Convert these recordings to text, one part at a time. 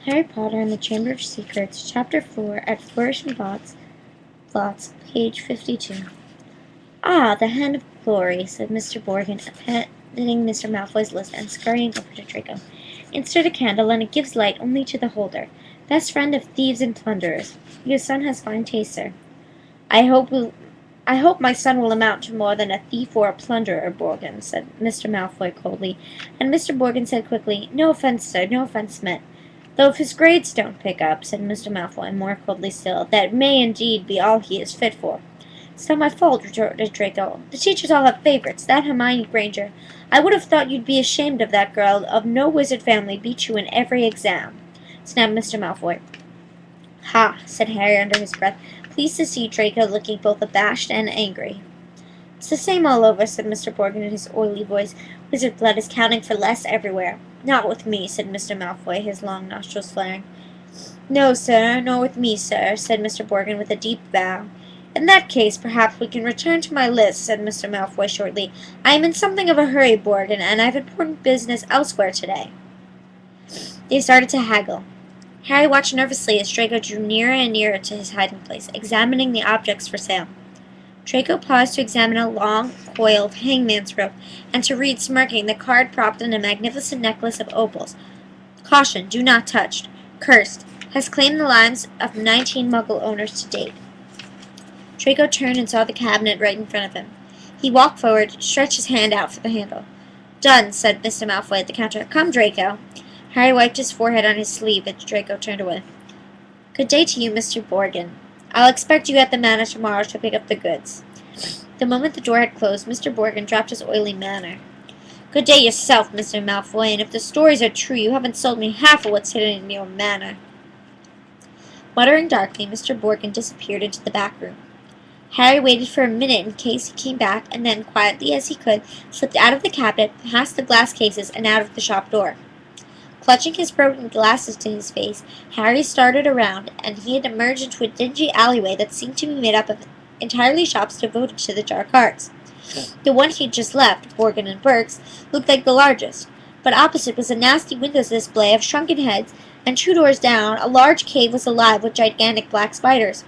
Harry Potter and the Chamber of Secrets, Chapter 4, at Flourish and Blots, page 52. Ah, the Hand of Glory, said Mr. Borgin, appending Mr. Malfoy's list and scurrying over to Draco. Insert a candle, and it gives light only to the holder. Best friend of thieves and plunderers. Your son has fine taste, sir. I hope my son will amount to more than a thief or a plunderer, Borgin, said Mr. Malfoy coldly, and Mr. Borgin said quickly, No offence, sir, no offence meant. Though if his grades don't pick up, said Mr. Malfoy, more coldly still, that may indeed be all he is fit for. It's not my fault, retorted Draco. The teachers all have favorites, that Hermione Granger. I would have thought you'd be ashamed of that girl. Of no wizard family beat you in every exam, snapped Mr. Malfoy. Ha, said Harry under his breath, pleased to see Draco looking both abashed and angry. It's the same all over, said Mr. Borgin in his oily voice. Wizard blood is counting for less everywhere. Not with me, said Mr. Malfoy, his long nostrils flaring. No, sir, nor with me, sir, said Mr. Borgin with a deep bow. In that case, perhaps we can return to my list, said Mr. Malfoy shortly. I am in something of a hurry, Borgin, and I have important business elsewhere today. They started to haggle. Harry watched nervously as Draco drew nearer and nearer to his hiding place, examining the objects for sale. Draco paused to examine a long, coiled hangman's rope, and to read, smirking, the card propped on a magnificent necklace of opals. Caution, do not touch. Cursed. Has claimed the lives of 19 Muggle owners to date. Draco turned and saw the cabinet right in front of him. He walked forward, stretched his hand out for the handle. Done, said Mr. Malfoy at the counter. Come, Draco. Harry wiped his forehead on his sleeve as Draco turned away. Good day to you, Mr. Borgin. I'll expect you at the manor tomorrow to pick up the goods. The moment the door had closed, Mr. Borgin dropped his oily manner. Good day yourself, Mr. Malfoy, and if the stories are true, you haven't sold me half of what's hidden in your manor. Muttering darkly, Mr. Borgin disappeared into the back room. Harry waited for a minute in case he came back, and then, quietly as he could, slipped out of the cabinet, past the glass cases, and out of the shop door. Clutching his broken glasses to his face, Harry started around, and he had emerged into a dingy alleyway that seemed to be made up of entirely shops devoted to the dark arts. The one he'd just left, Borgin and Burke's, looked like the largest, but opposite was a nasty windows display of shrunken heads, and 2 doors down, a large cave was alive with gigantic black spiders.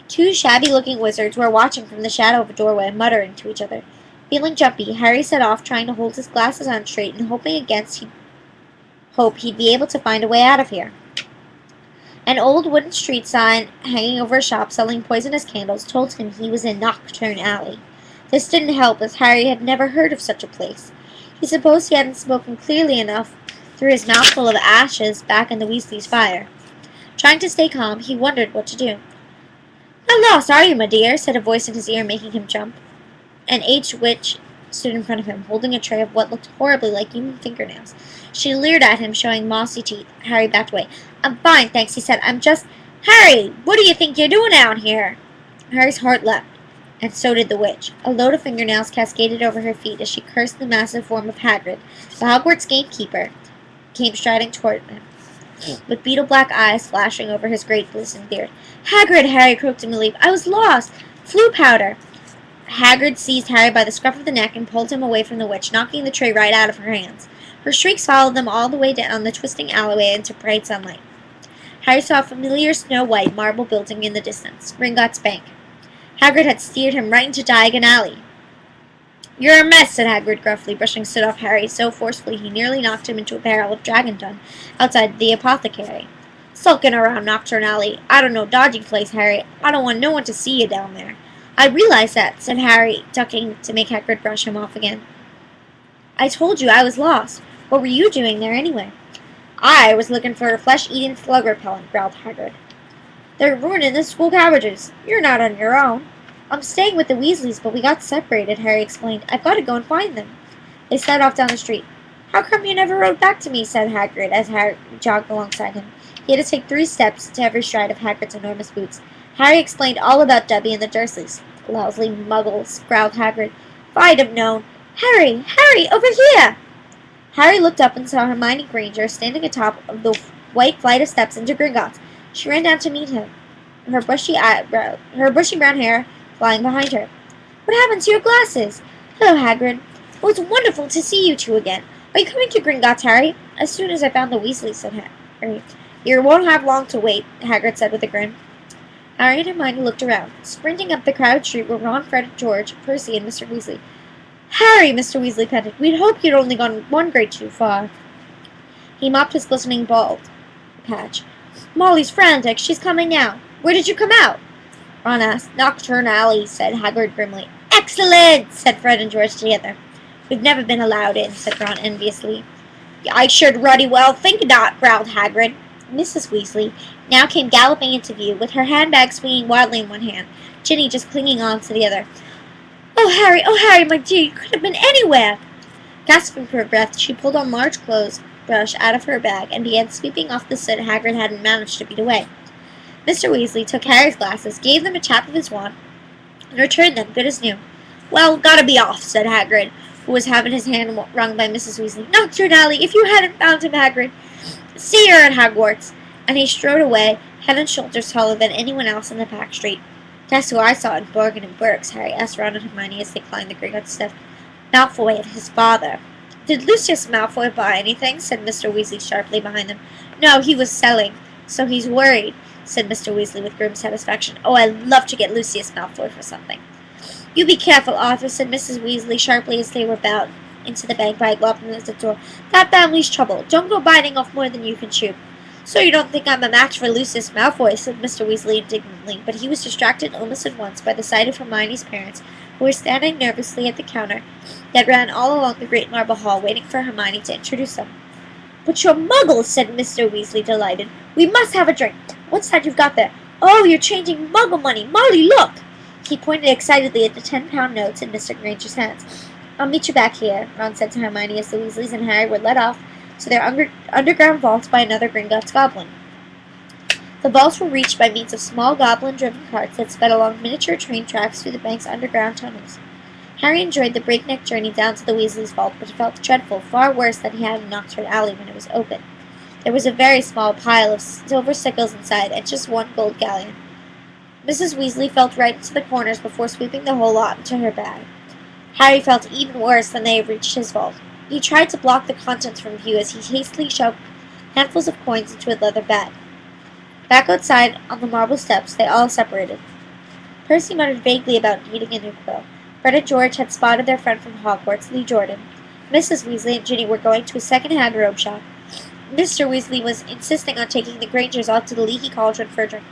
2 shabby-looking wizards were watching from the shadow of a doorway, muttering to each other. Feeling jumpy, Harry set off, trying to hold his glasses on straight and hoping against he'd be able to find a way out of here. An old wooden street sign hanging over a shop selling poisonous candles told him he was in Nocturne Alley. This didn't help, as Harry had never heard of such a place. He supposed he hadn't spoken clearly enough through his mouthful of ashes back in the Weasley's fire. Trying to stay calm, he wondered what to do. Not lost, are you, my dear? Said a voice in his ear, making him jump. An aged witch stood in front of him, holding a tray of what looked horribly like human fingernails. She leered at him, showing mossy teeth. Harry backed away. I'm fine, thanks, he said. I'm just... Harry! What do you think you're doing out here? Harry's heart leapt, and so did the witch. A load of fingernails cascaded over her feet as she cursed the massive form of Hagrid, the Hogwarts gatekeeper, came striding toward him, with beetle-black eyes flashing over his great glistening beard. Hagrid, Harry croaked in relief. I was lost! Flue powder! Hagrid seized Harry by the scruff of the neck and pulled him away from the witch, knocking the tray right out of her hands. Her shrieks followed them all the way down the twisting alleyway into bright sunlight. Harry saw a familiar snow-white marble building in the distance, Gringotts Bank. Hagrid had steered him right into Diagon Alley. You're a mess, said Hagrid gruffly, brushing soot off Harry so forcefully he nearly knocked him into a barrel of dragon dung outside the apothecary. Sulking around Nocturne Alley. I don't know dodgy place, Harry. I don't want no one to see you down there. I realize that, said Harry, ducking to make Hagrid brush him off again. I told you I was lost. What were you doing there, anyway? I was looking for a flesh-eating slug repellent, growled Hagrid. They're ruining the school cabbages. You're not on your own. I'm staying with the Weasleys, but we got separated, Harry explained. I've got to go and find them. They set off down the street. How come you never wrote back to me, said Hagrid, as Harry jogged alongside him. He had to take 3 steps to every stride of Hagrid's enormous boots. Harry explained all about Dobby and the Dursleys. Lousy muggles, growled Hagrid. If I'd have known. Harry! Harry! Over here! Harry looked up and saw Hermione Granger standing atop of the white flight of steps into Gringotts. She ran down to meet him, her bushy brown hair flying behind her. What happened to your glasses? Hello, Hagrid. Oh, it's wonderful to see you two again. Are you coming to Gringotts, Harry? As soon as I found the Weasleys, said Harry. "You won't have long to wait," Hagrid said with a grin. Harry and Hermione looked around. Sprinting up the crowded street were Ron, Fred, George, Percy, and Mr. Weasley. "Harry," Mr. Weasley panted, "we'd hoped you'd only gone one grade too far." He mopped his glistening bald patch. "Molly's frantic. She's coming now. Where did you come out?" Ron asked. "Nocturne Alley," said Hagrid grimly. "Excellent!" said Fred and George together. "We've never been allowed in," said Ron enviously. "I should ruddy well think not," growled Hagrid. Mrs. Weasley now came galloping into view, with her handbag swinging wildly in one hand, Ginny just clinging on to the other. Oh, Harry, my dear, you could have been anywhere!" Gasping for breath, she pulled a large clothes brush out of her bag and began sweeping off the soot Hagrid hadn't managed to beat away. Mr. Weasley took Harry's glasses, gave them a tap of his wand, and returned them good as new. "Well, gotta be off," said Hagrid, who was having his hand wrung by Mrs. Weasley. "Nocturne Alley, if you hadn't found him, Hagrid! See her at Hogwarts!" And he strode away, head and shoulders taller than anyone else in the packed street. "Guess who I saw in Borgin and Burke's?" Harry asked Ron and Hermione as they climbed the Gringotts steps. "Malfoy and his father." "Did Lucius Malfoy buy anything?" said Mr. Weasley sharply behind them. "No, he was selling, so he's worried," said Mr. Weasley with grim satisfaction. "Oh, I'd love to get Lucius Malfoy for something." "You be careful, Arthur," said Mrs. Weasley sharply as they were bound into the bank by Glopin at the door. "That family's trouble. Don't go biting off more than you can chew." "So you don't think I'm a match for Lucius Malfoy," said Mr. Weasley indignantly, but he was distracted almost at once by the sight of Hermione's parents, who were standing nervously at the counter that ran all along the great marble hall, waiting for Hermione to introduce them. "But you're muggles," said Mr. Weasley, delighted. "We must have a drink. What's that you've got there? Oh, you're changing muggle money. Molly, look!" He pointed excitedly at the 10-pound notes in Mr. Granger's hands. "I'll meet you back here," Ron said to Hermione as the Weasleys and Harry were led off to their underground vaults by another Gringotts goblin. The vaults were reached by means of small goblin-driven carts that sped along miniature train tracks through the bank's underground tunnels. Harry enjoyed the breakneck journey down to the Weasleys' vault, but it felt dreadful, far worse than he had in Nocturne Alley when it was open. There was a very small pile of silver sickles inside, and just one gold galleon. Mrs. Weasley felt right into the corners before sweeping the whole lot into her bag. Harry felt even worse when they reached his vault. He tried to block the contents from view as he hastily shoved handfuls of coins into a leather bag. Back outside, on the marble steps, they all separated. Percy muttered vaguely about needing a new quill. Fred and George had spotted their friend from Hogwarts, Lee Jordan. Mrs. Weasley and Ginny were going to a second-hand robe shop. Mr. Weasley was insisting on taking the Grangers out to the Leaky Cauldron for a drink.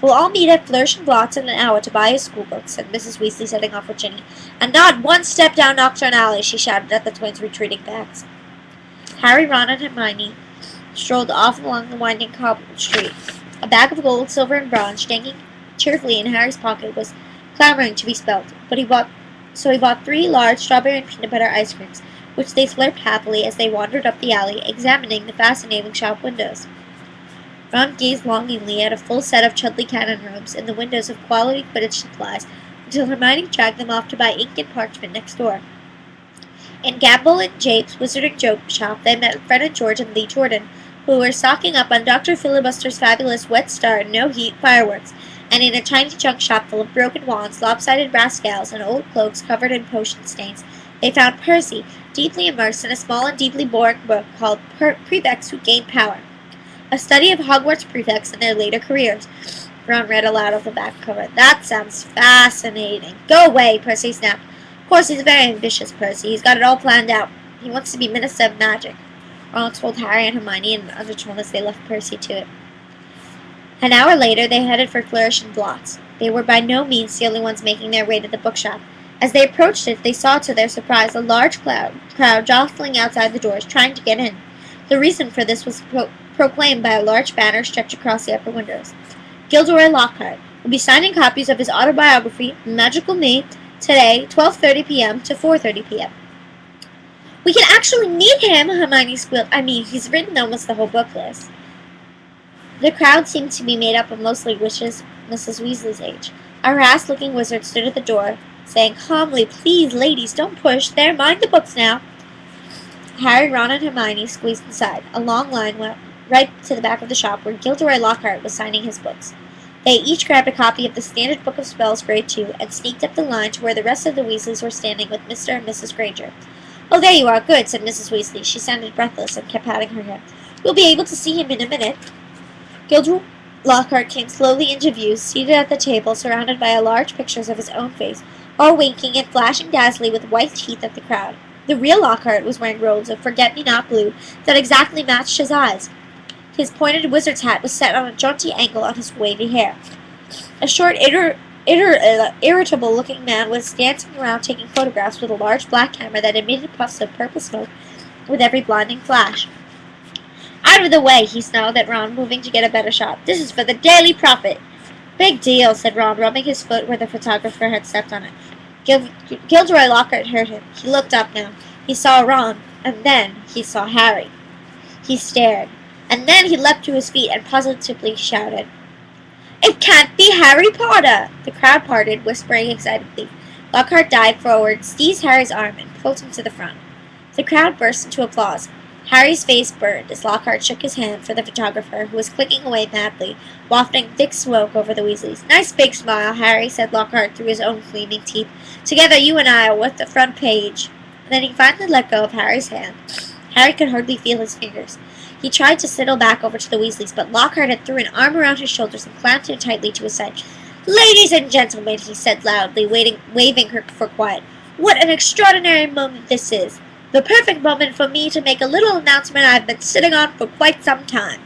"We'll all meet at Flourish and Blots in an hour to buy his schoolbooks," said Mrs. Weasley, setting off with Ginny. "And not one step down Nocturne Alley," she shouted at the twins' retreating backs. Harry, Ron, and Hermione strolled off along the winding cobbled street. A bag of gold, silver, and bronze, hanging cheerfully in Harry's pocket, was clamoring to be spelt, but he bought 3 large strawberry and peanut butter ice creams, which they slurped happily as they wandered up the alley, examining the fascinating shop windows. Ron gazed longingly at a full set of Chudley cannon rooms in the windows of quality Quidditch supplies, until Hermione dragged them off to buy ink and parchment next door. In Gamble and Jape's Wizarding Joke Shop, they met Fred and George and Lee Jordan, who were stocking up on Dr. Filibuster's fabulous Wet Star No-Heat fireworks, and in a tiny junk shop full of broken wands, lopsided brass scales, and old cloaks covered in potion stains, they found Percy, deeply immersed in a small and deeply boring book called Prefects Who Gain Power, a study of Hogwarts prefects and their later careers. Ron read aloud of the back cover. "That sounds fascinating." "Go away," Percy snapped. "Of course, he's very ambitious, Percy. He's got it all planned out. He wants to be Minister of Magic," Ron told Harry and Hermione in an undertone as they left Percy to it. An hour later, they headed for Flourish and Blots. They were by no means the only ones making their way to the bookshop. As they approached it, they saw to their surprise a large crowd jostling outside the doors, trying to get in. The reason for this was proclaimed by a large banner stretched across the upper windows. "Gilderoy Lockhart will be signing copies of his autobiography, Magical Me, today, 12:30 p.m. to 4:30 p.m. "We can actually meet him," Hermione squealed. "I mean, he's written almost the whole book list." The crowd seemed to be made up of mostly witches Mrs. Weasley's age. A harassed-looking wizard stood at the door, saying calmly, "Please, ladies, don't push. There, mind the books now." Harry, Ron, and Hermione squeezed inside. A long line went right to the back of the shop where Gilderoy Lockhart was signing his books. They each grabbed a copy of the Standard Book of Spells, Grade 2, and sneaked up the line to where the rest of the Weasleys were standing with Mr. and Mrs. Granger. "Oh, there you are. Good," said Mrs. Weasley. She sounded breathless and kept patting her hair. "We'll be able to see him in a minute." Gilderoy Lockhart came slowly into view, seated at the table, surrounded by large pictures of his own face, all winking and flashing dazzlingly with white teeth at the crowd. The real Lockhart was wearing robes of forget-me-not blue that exactly matched his eyes. His pointed wizard's hat was set on a jaunty angle on his wavy hair. A short, irritable-looking man was dancing around taking photographs with a large black camera that emitted puffs of purple smoke with every blinding flash. "Out of the way," he snarled at Ron, moving to get a better shot. "This is for the Daily Prophet." "Big deal," said Ron, rubbing his foot where the photographer had stepped on it. Gilderoy Lockhart heard him. He looked up now. He saw Ron, and then he saw Harry. He stared, and then he leapt to his feet and positively shouted, "It can't be Harry Potter!" The crowd parted, whispering excitedly. Lockhart dived forward, seized Harry's arm, and pulled him to the front. The crowd burst into applause. Harry's face burned as Lockhart shook his hand for the photographer, who was clicking away madly, wafting thick smoke over the Weasleys. "Nice big smile, Harry," said Lockhart through his own gleaming teeth. "Together you and I are worth the front page." And then he finally let go of Harry's hand. Harry could hardly feel his fingers. He tried to sidle back over to the Weasleys, but Lockhart had threw an arm around his shoulders and clamped him tightly to his side. "Ladies and gentlemen," he said loudly, waving her for quiet, "what an extraordinary moment this is! The perfect moment for me to make a little announcement I've been sitting on for quite some time.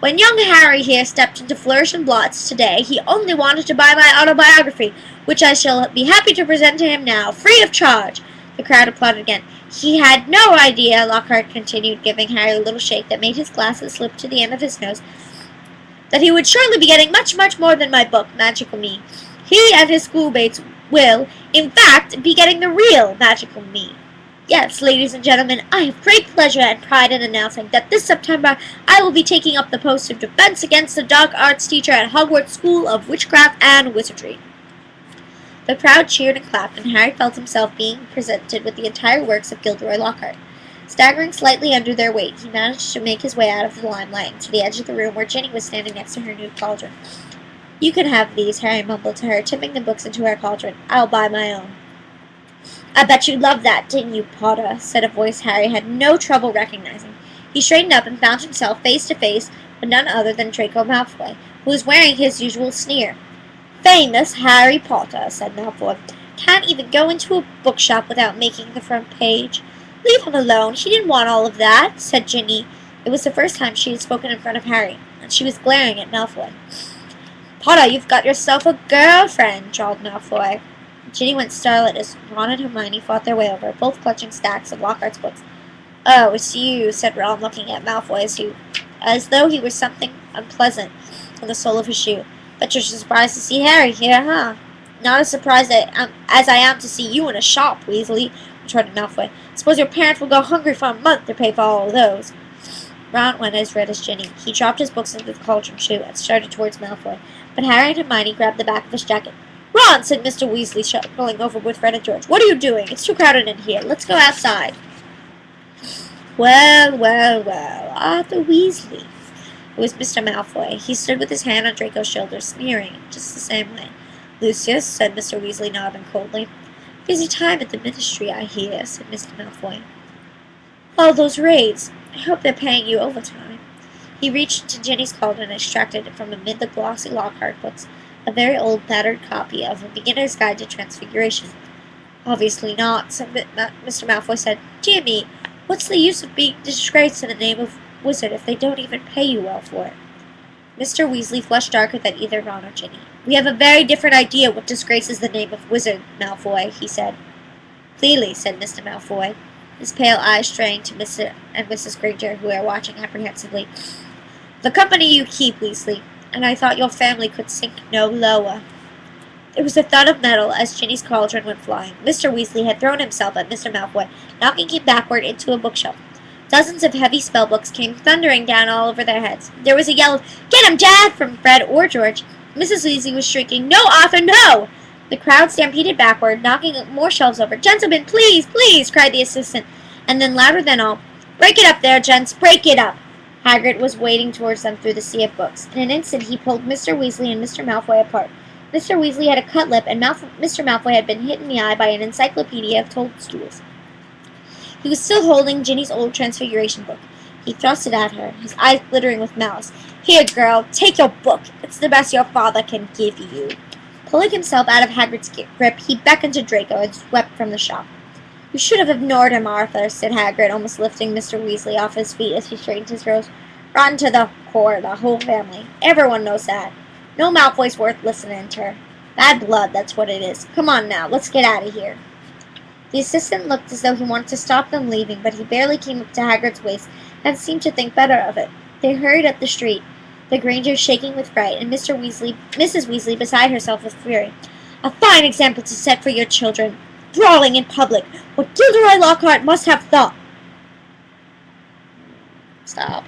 When young Harry here stepped into Flourish and Blots today, he only wanted to buy my autobiography, which I shall be happy to present to him now, free of charge." The crowd applauded again. "He had no idea," Lockhart continued, giving Harry a little shake that made his glasses slip to the end of his nose, "that he would surely be getting much, much more than my book, Magical Me. He and his schoolmates will, in fact, be getting the real Magical Me. Yes, ladies and gentlemen, I have great pleasure and pride in announcing that this September I will be taking up the post of Defense Against the Dark Arts teacher at Hogwarts School of Witchcraft and Wizardry." The crowd cheered and clapped, and Harry felt himself being presented with the entire works of Gilderoy Lockhart. Staggering slightly under their weight, he managed to make his way out of the limelight and to the edge of the room where Ginny was standing next to her new cauldron. "You can have these," Harry mumbled to her, tipping the books into her cauldron. "I'll buy my own." "I bet you loved that, didn't you, Potter?" said a voice Harry had no trouble recognizing. He straightened up and found himself face to face with none other than Draco Malfoy, who was wearing his usual sneer. "Famous Harry Potter," said Malfoy. "Can't even go into a bookshop without making the front page." "Leave him alone. He didn't want all of that," said Ginny. It was the first time she had spoken in front of Harry, and she was glaring at Malfoy. "Potter, you've got yourself a girlfriend," drawled Malfoy. Ginny went starlit as Ron and Hermione fought their way over, both clutching stacks of Lockhart's books. "Oh, it's you," said Ron, looking at Malfoy as though he were something unpleasant on the sole of his shoe. "Bet you're surprised to see Harry here, huh?" "Not as surprised as I am to see you in a shop, Weasley," retorted Malfoy. "Suppose your parents will go hungry for a month to pay for all of those." Ron went as red as Ginny. He dropped his books into the cauldron chute and started towards Malfoy, but Harry and Hermione grabbed the back of his jacket. "Ron," said Mr. Weasley, shuffling over with Fred and George. "What are you doing? It's too crowded in here. Let's go outside." Well, well, well, Arthur Weasley. It was Mr. Malfoy. He stood with his hand on Draco's shoulder, sneering, just the same way. "Lucius," said Mr. Weasley, nodding coldly. "Busy time at the Ministry, I hear," said Mr. Malfoy. "All those raids. I hope they're paying you overtime." He reached to Ginny's cauldron and extracted from amid the glossy Lockhart books a very old, battered copy of A Beginner's Guide to Transfiguration. "Obviously not," Mr. Malfoy said. "Dear me, what's the use of being disgraced in the name of wizard if they don't even pay you well for it?" Mr. Weasley flushed darker than either Ron or Ginny. "We have a very different idea what disgraces the name of wizard, Malfoy," he said. "Clearly," said Mr. Malfoy, his pale eyes straying to Mr. and Mrs. Granger, who were watching apprehensively. "The company you keep, Weasley, and I thought your family could sink no lower." There was a thud of metal as Ginny's cauldron went flying. Mr. Weasley had thrown himself at Mr. Malfoy, knocking him backward into a bookshelf. Dozens of heavy spellbooks came thundering down all over their heads. There was a yell of, "Get him, Dad!" from Fred or George. Mrs. Weasley was shrieking, "No, Arthur, no!" The crowd stampeded backward, knocking more shelves over. "Gentlemen, please, please!" cried the assistant. And then, louder than all, "Break it up there, gents, break it up!" Hagrid was wading towards them through the sea of books. In an instant he pulled Mr. Weasley and Mr. Malfoy apart. Mr. Weasley had a cut lip, and Mr. Malfoy had been hit in the eye by an encyclopedia of toadstools. He was still holding Ginny's old Transfiguration book. He thrust it at her, his eyes glittering with malice. "Here, girl, take your book. It's the best your father can give you." Pulling himself out of Hagrid's grip, he beckoned to Draco and swept from the shop. "You should have ignored him, Arthur," said Hagrid, almost lifting Mr. Weasley off his feet as he straightened his rose. "Rotten to the core, the whole family. Everyone knows that. No Malfoy's worth listening to. Bad blood, that's what it is. Come on now, let's get out of here." The assistant looked as though he wanted to stop them leaving, but he barely came up to Hagrid's waist and seemed to think better of it. They hurried up the street, the Grangers shaking with fright, and Mrs. Weasley beside herself with fury. "A fine example to set for your children. Brawling in public. What Gilderoy Lockhart must have thought." Stop.